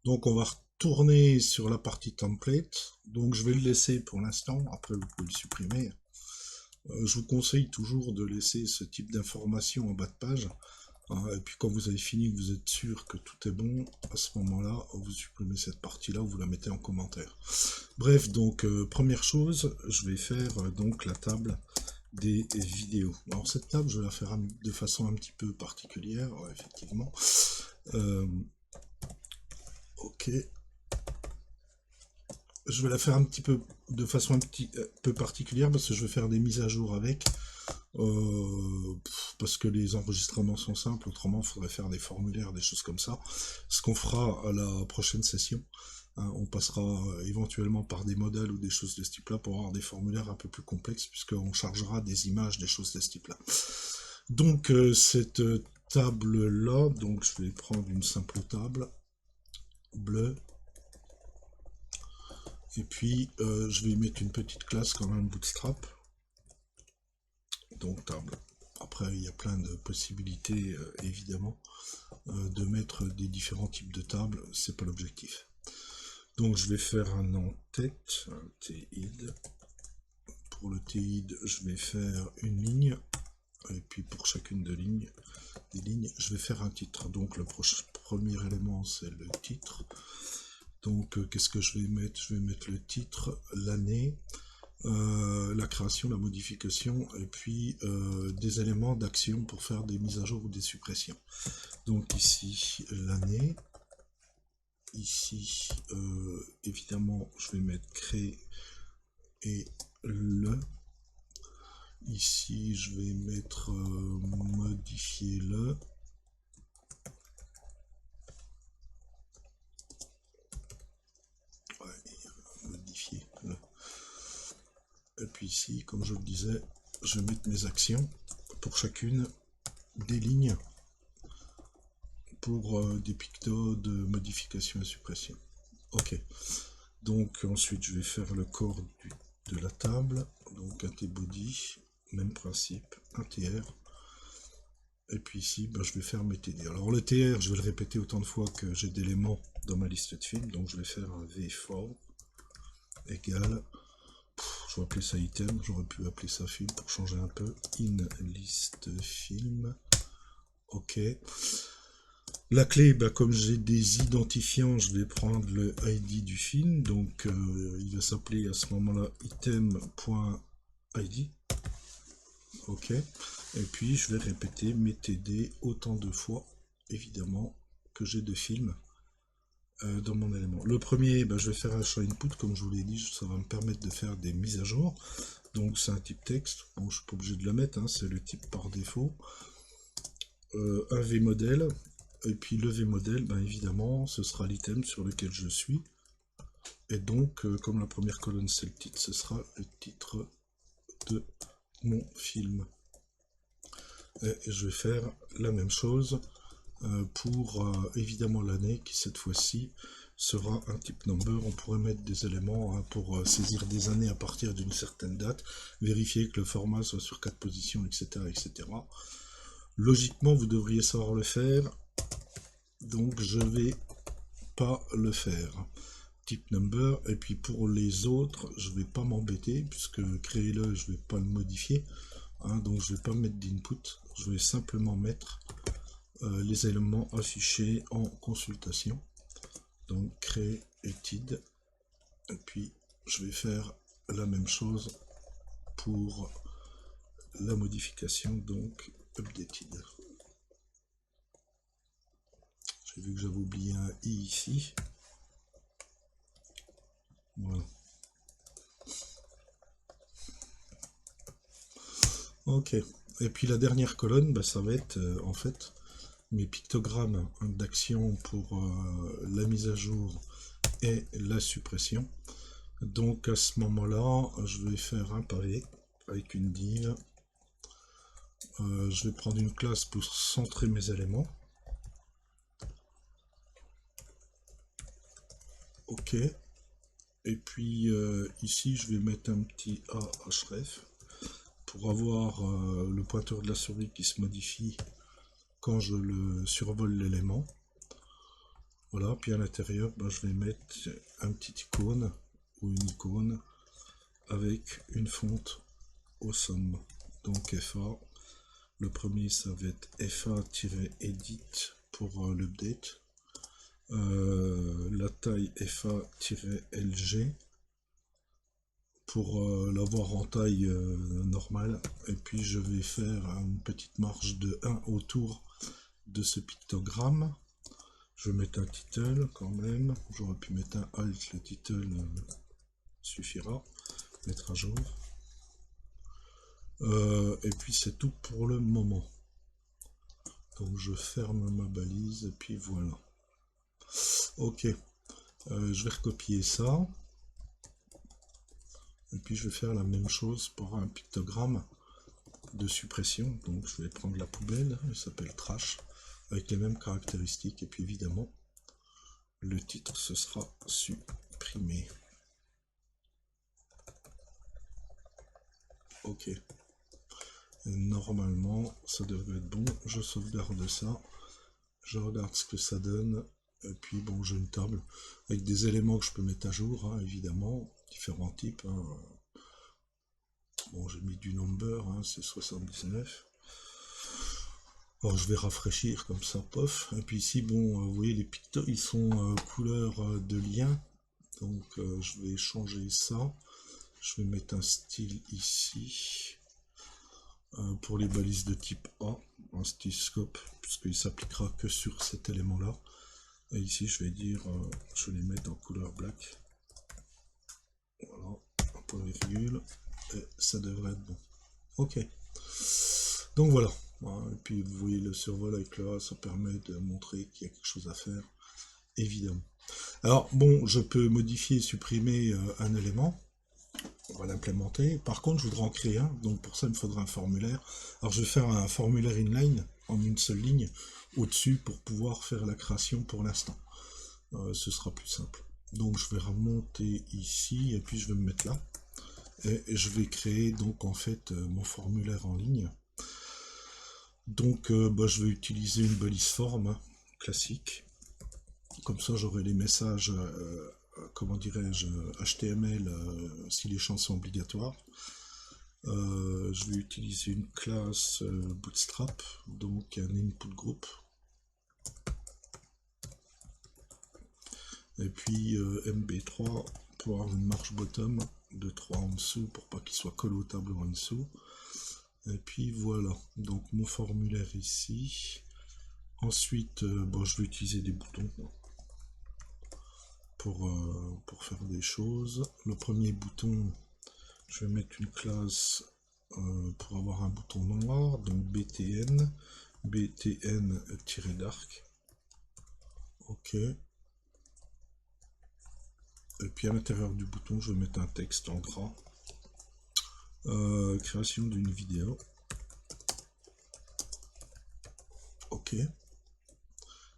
Donc on va retourner sur la partie template. Donc je vais le laisser pour l'instant, après vous pouvez le supprimer. Je vous conseille toujours de laisser ce type d'information en bas de page. Et puis quand vous avez fini, que vous êtes sûr que tout est bon, à ce moment-là, vous supprimez cette partie-là, vous la mettez en commentaire. Bref, donc première chose, je vais faire donc la table des vidéos. Alors cette table, je vais la faire de façon un petit peu particulière, effectivement. Ok, je vais la faire un petit peu de façon un petit peu particulière parce que je vais faire des mises à jour avec. Parce que les enregistrements sont simples, autrement il faudrait faire des formulaires, des choses comme ça. Ce qu'on fera à la prochaine session, hein, on passera éventuellement par des modèles ou des choses de ce type-là pour avoir des formulaires un peu plus complexes, puisqu'on chargera des images, des choses de ce type-là. Donc cette table-là, donc je vais prendre une simple table bleue, et puis je vais y mettre une petite classe quand même bootstrap, donc table. Après, il y a plein de possibilités, évidemment, de mettre des différents types de tables, c'est pas l'objectif. Donc je vais faire un en-tête, un TID. Pour le TID, je vais faire une ligne, et puis pour chacune des lignes, je vais faire un titre. Donc le premier élément, c'est le titre. Donc qu'est-ce que je vais mettre? Je vais mettre le titre, l'année, la création, la modification, et puis des éléments d'action pour faire des mises à jour ou des suppressions. Donc ici, l'année. Ici, évidemment, je vais mettre créer et le. Ici, je vais mettre modifier le. Ouais, modifier le. Et puis ici, comme je le disais, je vais mettre mes actions pour chacune des lignes pour des pictos de modification et suppression. Ok. Donc ensuite, je vais faire le corps de la table. Donc un tbody, même principe, un tr. Et puis ici, ben, je vais faire mes TD. Alors le TR, je vais le répéter autant de fois que j'ai d'éléments dans ma liste de films. Donc je vais faire un V4 égale, je vais appeler ça item, j'aurais pu appeler ça film pour changer un peu. In list film. Ok. La clé, ben, comme j'ai des identifiants, je vais prendre le ID du film. Donc il va s'appeler à ce moment-là item.id. Ok. Et puis je vais répéter mes TD autant de fois, évidemment, que j'ai de films dans mon élément. Le premier, ben, je vais faire un champ input, comme je vous l'ai dit, ça va me permettre de faire des mises à jour. Donc c'est un type texte, bon je suis pas obligé de le mettre, hein, c'est le type par défaut. Un vmodel, et puis le vmodel, ben, évidemment, ce sera l'item sur lequel je suis. Et donc, comme la première colonne c'est le titre, ce sera le titre de mon film. Et je vais faire la même chose pour évidemment l'année qui cette fois-ci sera un type number. On pourrait mettre des éléments hein, pour saisir des années à partir d'une certaine date, vérifier que le format soit sur 4 positions, etc., etc. Logiquement, vous devriez savoir le faire, donc je vais pas le faire. Type number, et puis pour les autres, je vais pas m'embêter, puisque créer-le, je vais pas le modifier, hein, donc je vais pas mettre d'input, je vais simplement mettre les éléments affichés en consultation. Donc créer utide, et puis je vais faire la même chose pour la modification, donc updated. J'ai vu que j'avais oublié un i ici. Voilà. Ok. Et puis la dernière colonne, bah, ça va être en fait mes pictogrammes d'action pour la mise à jour et la suppression. Donc à ce moment-là, je vais faire un pavé avec une div. Je vais prendre une classe pour centrer mes éléments. Ok. Et puis ici, je vais mettre un petit a href pour avoir le pointeur de la souris qui se modifie quand je le survole l'élément. Voilà, puis à l'intérieur, ben, je vais mettre un petit icône ou une icône avec une fonte awesome. Donc FA, le premier ça va être FA-edit pour l'update. La taille FA-LG pour l'avoir en taille normale. Et puis je vais faire une petite marge de 1 autour de ce pictogramme. Je vais mettre un title quand même. J'aurais pu mettre un alt, le title suffira. Mettre à jour. Et puis c'est tout pour le moment. Donc je ferme ma balise et puis voilà. Ok. Je vais recopier ça. Et puis je vais faire la même chose pour un pictogramme de suppression. Donc je vais prendre la poubelle, elle s'appelle trash, avec les mêmes caractéristiques. Et puis évidemment, le titre ce sera supprimé. Ok. Et normalement, ça devrait être bon. Je sauvegarde ça. Je regarde ce que ça donne. Et puis bon, j'ai une table avec des éléments que je peux mettre à jour, hein, évidemment. Différents types. Hein. Bon, j'ai mis du number, hein, c'est 79. Alors je vais rafraîchir comme ça, pof. Et puis ici, bon, vous voyez les pictos, ils sont couleur de lien. Donc je vais changer ça. Je vais mettre un style ici. Pour les balises de type A, un style scope, puisqu'il s'appliquera que sur cet élément-là. Et ici, je vais dire, je vais les mettre en couleur black. Voilà, un point virgule. Et ça devrait être bon. Ok. Donc voilà. Et puis vous voyez le survol avec le A, ça permet de montrer qu'il y a quelque chose à faire, évidemment. Alors bon, je peux modifier et supprimer un élément. On va l'implémenter. Par contre, je voudrais en créer un. Donc pour ça, il me faudra un formulaire. Alors je vais faire un formulaire inline en une seule ligne au-dessus pour pouvoir faire la création pour l'instant. Ce sera plus simple. Donc je vais remonter ici et puis je vais me mettre là. Et je vais créer donc en fait mon formulaire en ligne. Donc je vais utiliser une balise forme classique. Comme ça j'aurai les messages, comment dirais-je, HTML si les champs sont obligatoires. Je vais utiliser une classe Bootstrap, donc un input group. Et puis MB3 pour avoir une marge bottom de 3 en dessous pour pas qu'il soit collé au tableau en dessous. Et puis voilà, donc mon formulaire ici. Ensuite, je vais utiliser des boutons pour faire des choses. Le premier bouton, je vais mettre une classe pour avoir un bouton noir, donc BTN, BTN-dark. Ok. Et puis à l'intérieur du bouton, je vais mettre un texte en gras. Création d'une vidéo. Ok.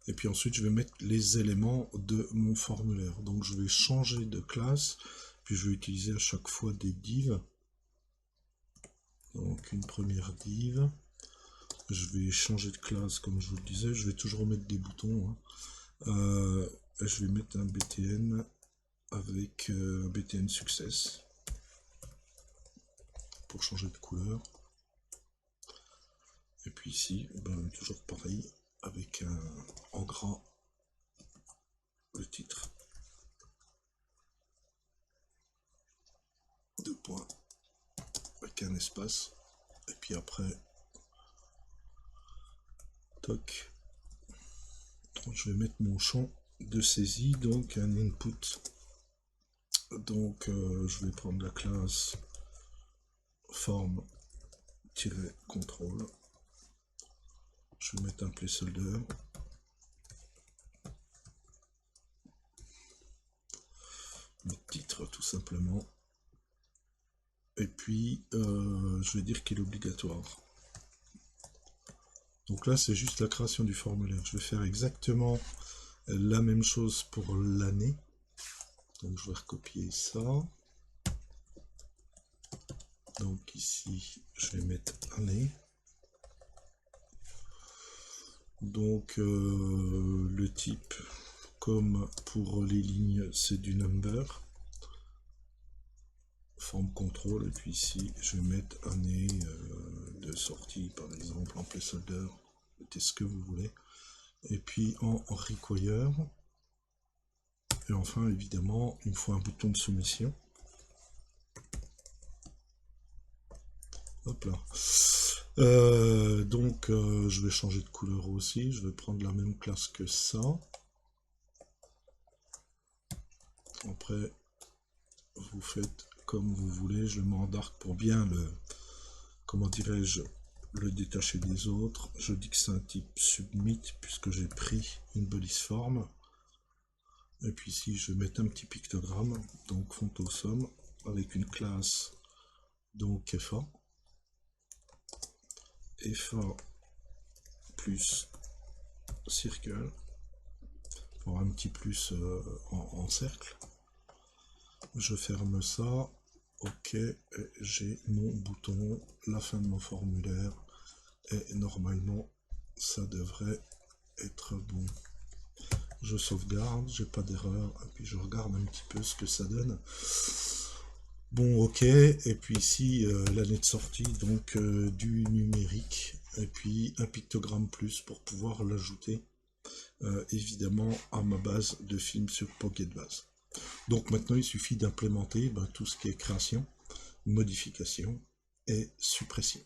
Et puis ensuite, je vais mettre les éléments de mon formulaire. Donc je vais changer de classe, puis je vais utiliser à chaque fois des divs. Donc une première div. Je vais changer de classe, comme je vous le disais. Je vais toujours mettre des boutons. Hein. Je vais mettre un BTN avec un BTN Success pour changer de couleur. Et puis ici, toujours pareil, avec en gras le titre. 2 points avec un espace. Et puis après, toc. Je vais mettre mon champ de saisie, donc un input. Donc je vais prendre la classe form-control. Je vais mettre un placeholder. Mettre titre tout simplement. Et puis je vais dire qu'il est obligatoire. Donc là c'est juste la création du formulaire. Je vais faire exactement la même chose pour l'année. Donc je vais recopier ça. Donc ici je vais mettre année. Donc le type, comme pour les lignes, c'est du number. Forme contrôle, et puis ici, je vais mettre année de sortie, par exemple, en placeholder. Mettez ce que vous voulez. Et puis en require. Et enfin, évidemment, il me faut un bouton de soumission. Hop là. Donc, je vais changer de couleur aussi. Je vais prendre la même classe que ça. Après, vous faites comme vous voulez. Je le mets en dark pour bien le, comment dirais-je, le détacher des autres. Je dis que c'est un type submit puisque j'ai pris une police forme. Et puis ici, je vais mettre un petit pictogramme, donc font au somme, avec une classe, donc FA. FA plus circle, pour un petit plus en cercle. Je ferme ça, ok, et j'ai mon bouton, la fin de mon formulaire, et normalement, ça devrait être bon. Je sauvegarde, j'ai pas d'erreur, et puis je regarde un petit peu ce que ça donne. Bon, ok, et puis ici, l'année de sortie, donc du numérique, et puis un pictogramme plus pour pouvoir l'ajouter, évidemment, à ma base de films sur Pocket Base. Donc maintenant, il suffit d'implémenter tout ce qui est création, modification et suppression.